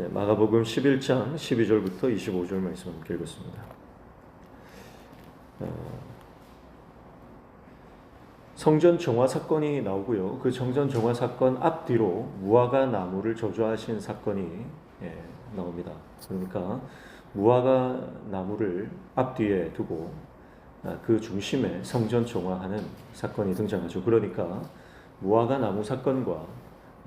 네, 마가복음 11장 12절부터 25절 말씀 함께 읽었습니다. 성전 정화 사건이 나오고요. 그 성전 정화 사건 앞뒤로 무화과 나무를 저주하신 사건이 나옵니다. 그러니까 무화과 나무를 앞뒤에 두고 그 중심에 성전 정화하는 사건이 등장하죠. 그러니까 무화과 나무 사건과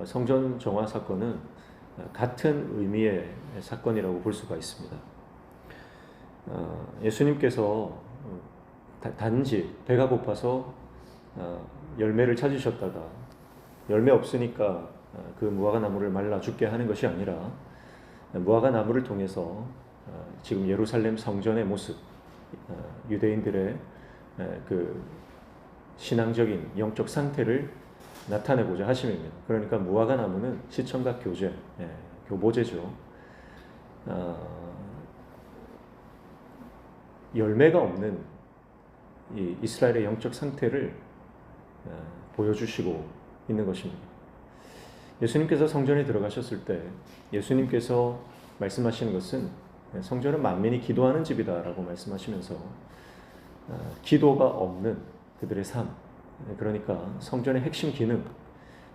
성전 정화 사건은 같은 의미의 사건이라고 볼 수가 있습니다. 예수님께서 단지 배가 고파서 열매를 찾으셨다가 열매 없으니까 그 무화과 나무를 말라 죽게 하는 것이 아니라 무화과 나무를 통해서 지금 예루살렘 성전의 모습, 유대인들의 그 신앙적인 영적 상태를 나타내고자 하심입니다. 그러니까 무화과 나무는 시청각 교제, 교보제죠. 열매가 없는 이 이스라엘의 영적 상태를 보여주시고 있는 것입니다. 예수님께서 성전에 들어가셨을 때 예수님께서 말씀하시는 것은 성전은 만민이 기도하는 집이다라고 말씀하시면서 기도가 없는 그들의 삶, 그러니까 성전의 핵심 기능,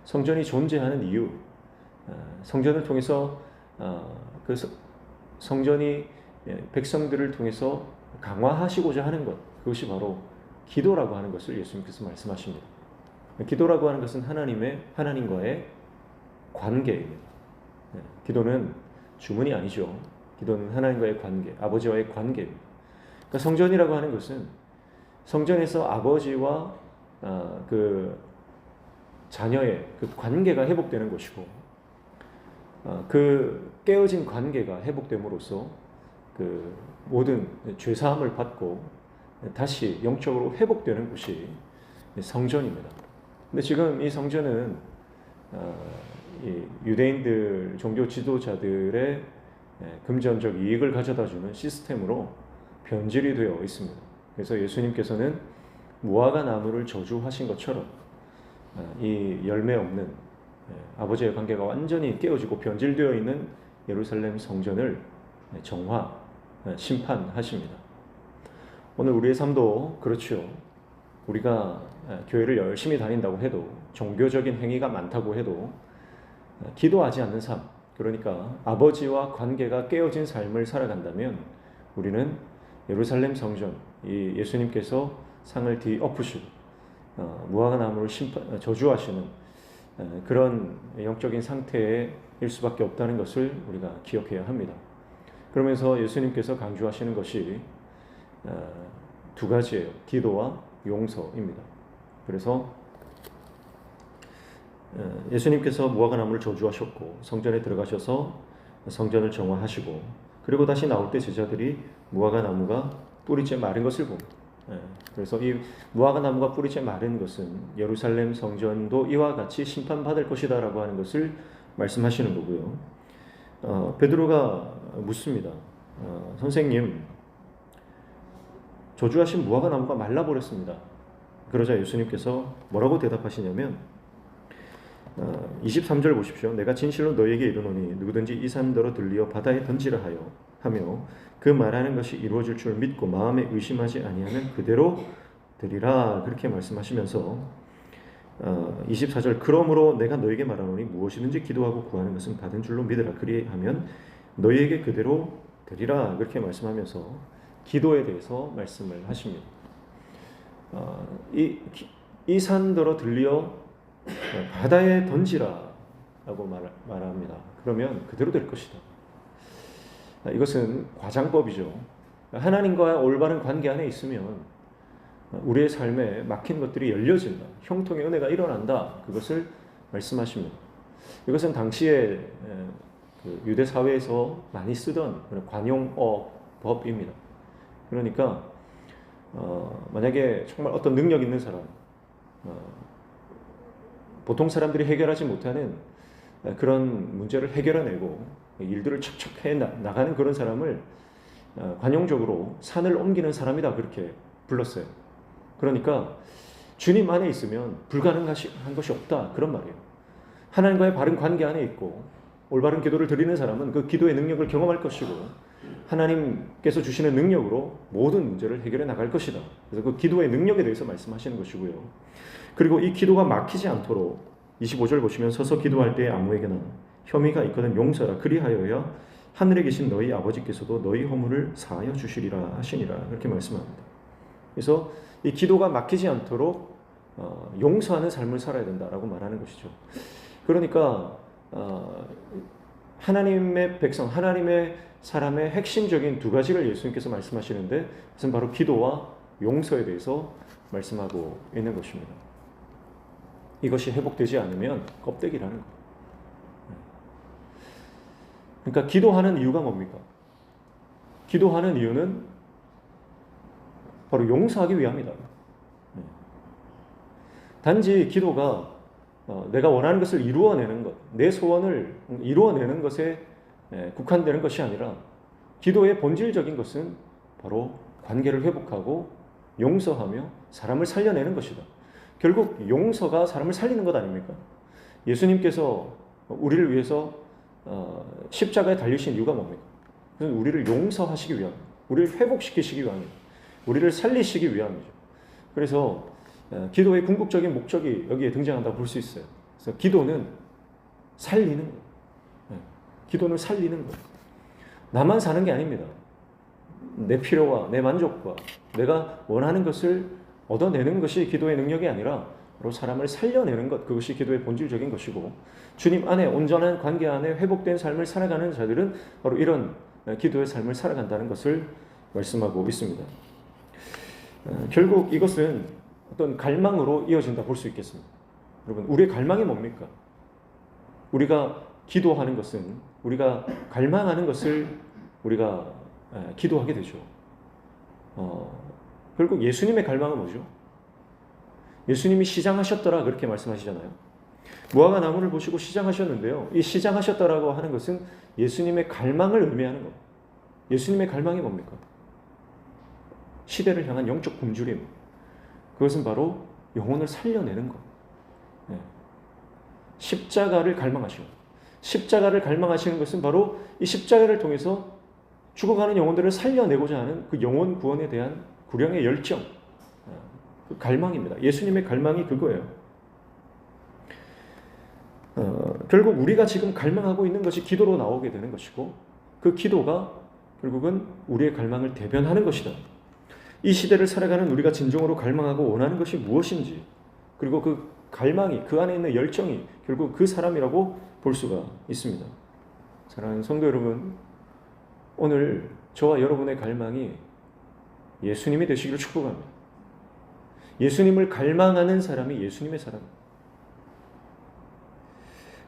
성전이 존재하는 이유, 성전을 통해서 그 성전이 백성들을 통해서 강화하시고자 하는 것, 그것이 바로 기도라고 하는 것을 예수님께서 말씀하십니다. 기도라고 하는 것은 하나님과의 관계입니다. 기도는 주문이 아니죠. 기도는 하나님과의 관계, 아버지와의 관계입니다. 그러니까 성전이라고 하는 것은 성전에서 아버지와 그 자녀의 그 관계가 회복되는 것이고, 그 깨어진 관계가 회복됨으로써 그 모든 죄사함을 받고 다시 영적으로 회복되는 곳이 성전입니다. 근데 지금 이 성전은 이 유대인들 종교 지도자들의 금전적 이익을 가져다주는 시스템으로 변질이 되어 있습니다. 그래서 예수님께서는 무화과 나무를 저주하신 것처럼 이 열매 없는 아버지의 관계가 완전히 깨어지고 변질되어 있는 예루살렘 성전을 정화, 심판하십니다. 오늘 우리의 삶도 그렇죠. 우리가 교회를 열심히 다닌다고 해도, 종교적인 행위가 많다고 해도 기도하지 않는 삶, 그러니까 아버지와 관계가 깨어진 삶을 살아간다면 우리는 예루살렘 성전, 이 예수님께서 상을 뒤엎으시고 무화과 나무를 저주하시는 그런 영적인 상태일 수밖에 없다는 것을 우리가 기억해야 합니다. 그러면서 예수님께서 강조하시는 것이 두 가지예요. 기도와 용서입니다. 그래서 예수님께서 무화과 나무를 저주하셨고 성전에 들어가셔서 성전을 정화하시고, 그리고 다시 나올 때 제자들이 무화과 나무가 뿌리째 마른 것을 봅니다. 그래서 이 무화과 나무가 뿌리째 마른 것은 예루살렘 성전도 이와 같이 심판받을 것이다 라고 하는 것을 말씀하시는 거고요. 베드로가 묻습니다. 선생님, 저주하신 무화과 나무가 말라버렸습니다. 그러자 예수님께서 뭐라고 대답하시냐면 23절 보십시오. 내가 진실로 너에게 이르노니 누구든지 이 산더러 들리어 바다에 던지라 하며 그 말하는 것이 이루어질 줄 믿고 마음에 의심하지 아니하면 그대로 되리라, 그렇게 말씀하시면서 24절 그러므로 내가 너에게 말하노니 무엇이든지 기도하고 구하는 것은 받은 줄로 믿으라, 그리하면 너희에게 그대로 되리라, 그렇게 말씀하면서 기도에 대해서 말씀을 하십니다. 이 산더러 들리어 바다에 던지라라고 말합니다. 그러면 그대로 될 것이다. 이것은 과장법이죠. 하나님과 올바른 관계 안에 있으면 우리의 삶에 막힌 것들이 열려진다. 형통의 은혜가 일어난다. 그것을 말씀하십니다. 이것은 당시에 그 유대 사회에서 많이 쓰던 관용어법입니다. 그러니까 만약에 정말 어떤 능력 있는 사람, 보통 사람들이 해결하지 못하는 그런 문제를 해결해내고 일들을 척척 해 나가는 그런 사람을 관용적으로 산을 옮기는 사람이다, 그렇게 불렀어요. 그러니까 주님 안에 있으면 불가능한 것이 없다, 그런 말이에요. 하나님과의 바른 관계 안에 있고 올바른 기도를 드리는 사람은 그 기도의 능력을 경험할 것이고 하나님께서 주시는 능력으로 모든 문제를 해결해 나갈 것이다. 그래서 그 기도의 능력에 대해서 말씀하시는 것이고요. 그리고 이 기도가 막히지 않도록 25절 보시면 서서 기도할 때에 아무에게나 혐의가 있거든 용서라. 그리하여야 하늘에 계신 너희 아버지께서도 너희 허물을 사하여 주시리라 하시니라. 그렇게 말씀합니다. 그래서 이 기도가 막히지 않도록 용서하는 삶을 살아야 된다라고 말하는 것이죠. 그러니까 하나님의 백성, 하나님의 사람의 핵심적인 두 가지를 예수님께서 말씀하시는데 그것은 바로 기도와 용서에 대해서 말씀하고 있는 것입니다. 이것이 회복되지 않으면 껍데기라는 거예요. 그러니까 기도하는 이유가 뭡니까? 기도하는 이유는 바로 용서하기 위함이다. 단지 기도가 내가 원하는 것을 이루어내는 것, 내 소원을 이루어내는 것에 국한되는 것이 아니라 기도의 본질적인 것은 바로 관계를 회복하고 용서하며 사람을 살려내는 것이다. 결국 용서가 사람을 살리는 것 아닙니까? 예수님께서 우리를 위해서 십자가에 달리신 이유가 뭡니까? 그것은 우리를 용서하시기 위함, 우리를 회복시키시기 위함입니다. 우리를 살리시기 위함이죠. 그래서 기도의 궁극적인 목적이 여기에 등장한다고 볼 수 있어요. 그래서 기도는 살리는 거예요. 기도는 살리는 거예요. 나만 사는 게 아닙니다. 내 필요와 내 만족과 내가 원하는 것을 얻어내는 것이 기도의 능력이 아니라 바로 사람을 살려내는 것, 그것이 기도의 본질적인 것이고 주님 안에 온전한 관계 안에 회복된 삶을 살아가는 자들은 바로 이런 기도의 삶을 살아간다는 것을 말씀하고 있습니다. 결국 이것은 어떤 갈망으로 이어진다 볼 수 있겠습니다. 여러분, 우리의 갈망이 뭡니까? 우리가 기도하는 것은 우리가 갈망하는 것을 우리가 기도하게 되죠. 결국 예수님의 갈망은 뭐죠? 예수님이 시장하셨더라 그렇게 말씀하시잖아요. 무화과 나무를 보시고 시장하셨는데요. 이 시장하셨더라고 하는 것은 예수님의 갈망을 의미하는 겁니다. 예수님의 갈망이 뭡니까? 시대를 향한 영적 굶주림. 그것은 바로 영혼을 살려내는 것. 십자가를 갈망하시고 십자가를 갈망하시는 것은 바로 이 십자가를 통해서 죽어가는 영혼들을 살려내고자 하는 그 영혼 구원에 대한 구령의 열정, 그 갈망입니다. 예수님의 갈망이 그거예요. 결국 우리가 지금 갈망하고 있는 것이 기도로 나오게 되는 것이고 그 기도가 결국은 우리의 갈망을 대변하는 것이다. 이 시대를 살아가는 우리가 진정으로 갈망하고 원하는 것이 무엇인지 그리고 그 갈망이 그 안에 있는 열정이 결국 그 사람이라고 볼 수가 있습니다. 사랑하는 성도 여러분, 오늘 저와 여러분의 갈망이 예수님이 되시기를 축복합니다. 예수님을 갈망하는 사람이 예수님의 사람입니다.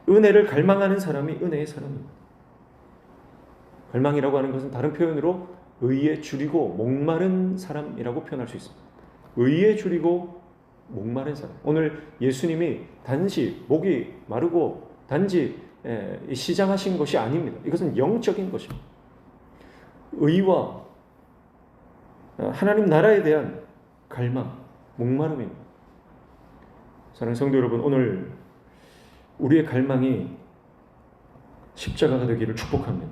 은혜를 갈망하는 사람이 은혜의 사람입니다. 갈망이라고 하는 것은 다른 표현으로 의에 줄이고 목마른 사람이라고 표현할 수 있습니다. 의에 줄이고 목마른 사람. 오늘 예수님이 단지 목이 마르고 단지 시장하신 것이 아닙니다. 이것은 영적인 것입니다. 의와 하나님 나라에 대한 갈망, 목마름입니다. 사랑하는 성도 여러분, 오늘 우리의 갈망이 십자가가 되기를 축복합니다.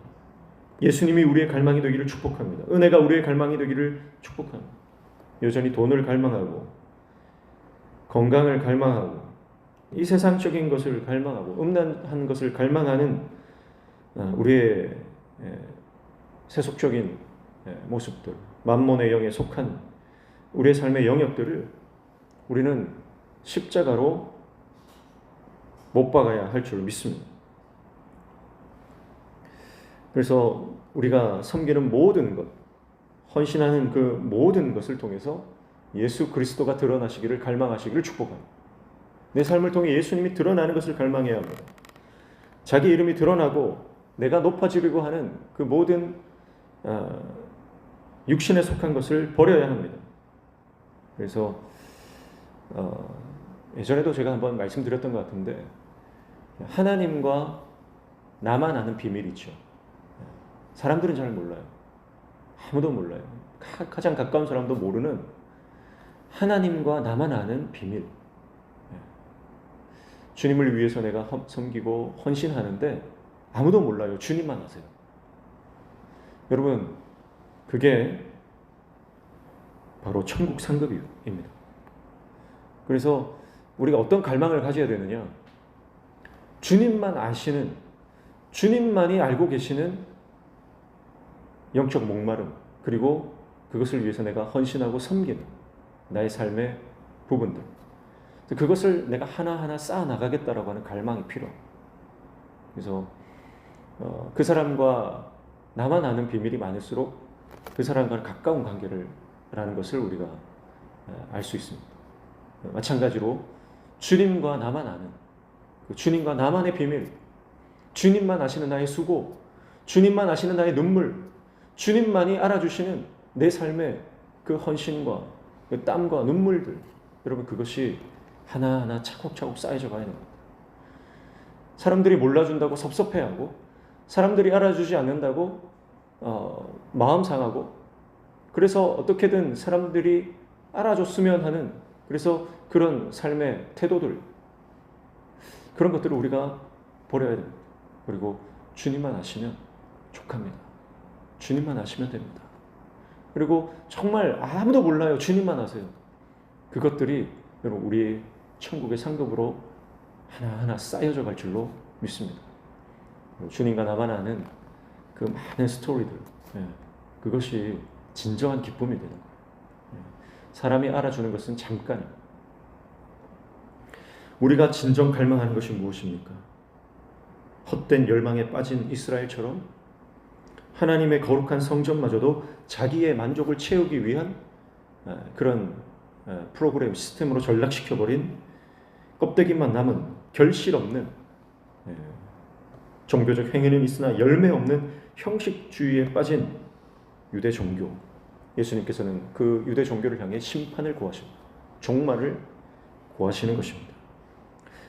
예수님이 우리의 갈망이 되기를 축복합니다. 은혜가 우리의 갈망이 되기를 축복합니다. 여전히 돈을 갈망하고 건강을 갈망하고 이 세상적인 것을 갈망하고 음란한 것을 갈망하는 우리의 세속적인 모습들, 만몬의 영에 속한 우리의 삶의 영역들을 우리는 십자가로 못 박아야 할 줄 믿습니다. 그래서 우리가 섬기는 모든 것, 헌신하는 그 모든 것을 통해서 예수 그리스도가 드러나시기를 갈망하시기를 축복합니다. 내 삶을 통해 예수님이 드러나는 것을 갈망해야 합니다. 자기 이름이 드러나고 내가 높아지려고 하는 그 모든 육신에 속한 것을 버려야 합니다. 그래서 예전에도 제가 한번 말씀드렸던 것 같은데 하나님과 나만 아는 비밀이 있죠. 사람들은 잘 몰라요. 아무도 몰라요. 가장 가까운 사람도 모르는 하나님과 나만 아는 비밀. 주님을 위해서 내가 섬기고 헌신하는데 아무도 몰라요. 주님만 아세요. 여러분, 그게 바로 천국 상급입니다. 그래서 우리가 어떤 갈망을 가져야 되느냐? 주님만 아시는, 주님만이 알고 계시는 영적 목마름, 그리고 그것을 위해서 내가 헌신하고 섬기는 나의 삶의 부분들, 그것을 내가 하나하나 쌓아 나가겠다라고 하는 갈망이 필요합니다. 그래서 그 사람과 나만 아는 비밀이 많을수록 그 사람과 가까운 관계를 라는 것을 우리가 알 수 있습니다. 마찬가지로 주님과 나만 아는, 주님과 나만의 비밀, 주님만 아시는 나의 수고, 주님만 아시는 나의 눈물, 주님만이 알아주시는 내 삶의 그 헌신과 그 땀과 눈물들, 여러분, 그것이 하나하나 차곡차곡 쌓여져 가야 됩니다. 사람들이 몰라준다고 섭섭해하고, 사람들이 알아주지 않는다고 마음 상하고, 그래서 어떻게든 사람들이 알아줬으면 하는, 그래서 그런 삶의 태도들, 그런 것들을 우리가 버려야 됩니다. 그리고 주님만 아시면 족합니다. 주님만 아시면 됩니다. 그리고 정말 아무도 몰라요. 주님만 아세요. 그것들이 여러분 우리의 천국의 상급으로 하나하나 쌓여져 갈 줄로 믿습니다. 주님과 나만 아는 그 많은 스토리들, 그것이 진정한 기쁨이 되는 거예요. 사람이 알아주는 것은 잠깐입니다. 우리가 진정 갈망하는 것이 무엇입니까? 헛된 열망에 빠진 이스라엘처럼 하나님의 거룩한 성전마저도 자기의 만족을 채우기 위한 그런 프로그램 시스템으로 전락시켜버린 껍데기만 남은 결실 없는 종교적 행위는 있으나 열매 없는 형식주의에 빠진 유대 종교, 예수님께서는 그 유대 종교를 향해 심판을 고하십니다. 종말을 고하시는 것입니다.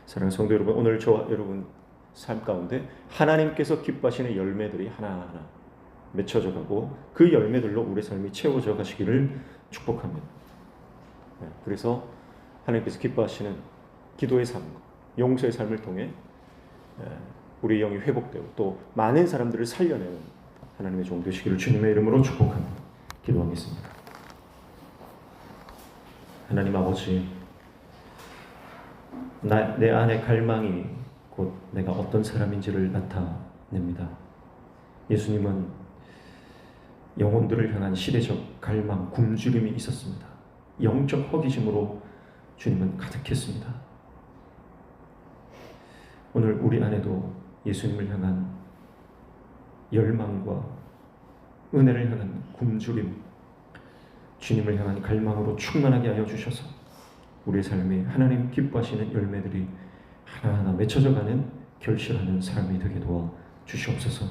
사랑하는 성도 여러분, 오늘 저와 여러분 삶 가운데 하나님께서 기뻐하시는 열매들이 하나하나 맺혀져 가고 그 열매들로 우리 삶이 채워져 가시기를 축복합니다. 그래서 하나님께서 기뻐하시는 기도의 삶, 용서의 삶을 통해 우리 영이 회복되고 또 많은 사람들을 살려내는 하나님의 종 되시기를 주님의 이름으로 축복합니다. 기도하겠습니다. 하나님 아버지, 내 안의 갈망이 곧 내가 어떤 사람인지를 나타냅니다. 예수님은 영혼들을 향한 시대적 갈망, 굶주림이 있었습니다. 영적 허기짐으로 주님은 가득했습니다. 오늘 우리 안에도 예수님을 향한 열망과 은혜를 향한 굶주림, 주님을 향한 갈망으로 충만하게 하여 주셔서 우리의 삶에 하나님 기뻐하시는 열매들이 하나하나 맺혀져가는 결실하는 삶이 되게 도와 주시옵소서.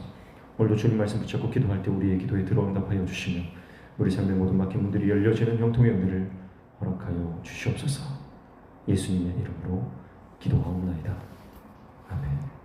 오늘도 주님 말씀 붙잡고 기도할 때 우리의 기도에 들어응답하여 주시며 우리 삶의 모든 막힌 문들이 열려지는 형통의 은혜를 허락하여 주시옵소서. 예수님의 이름으로 기도하옵나이다. 아멘.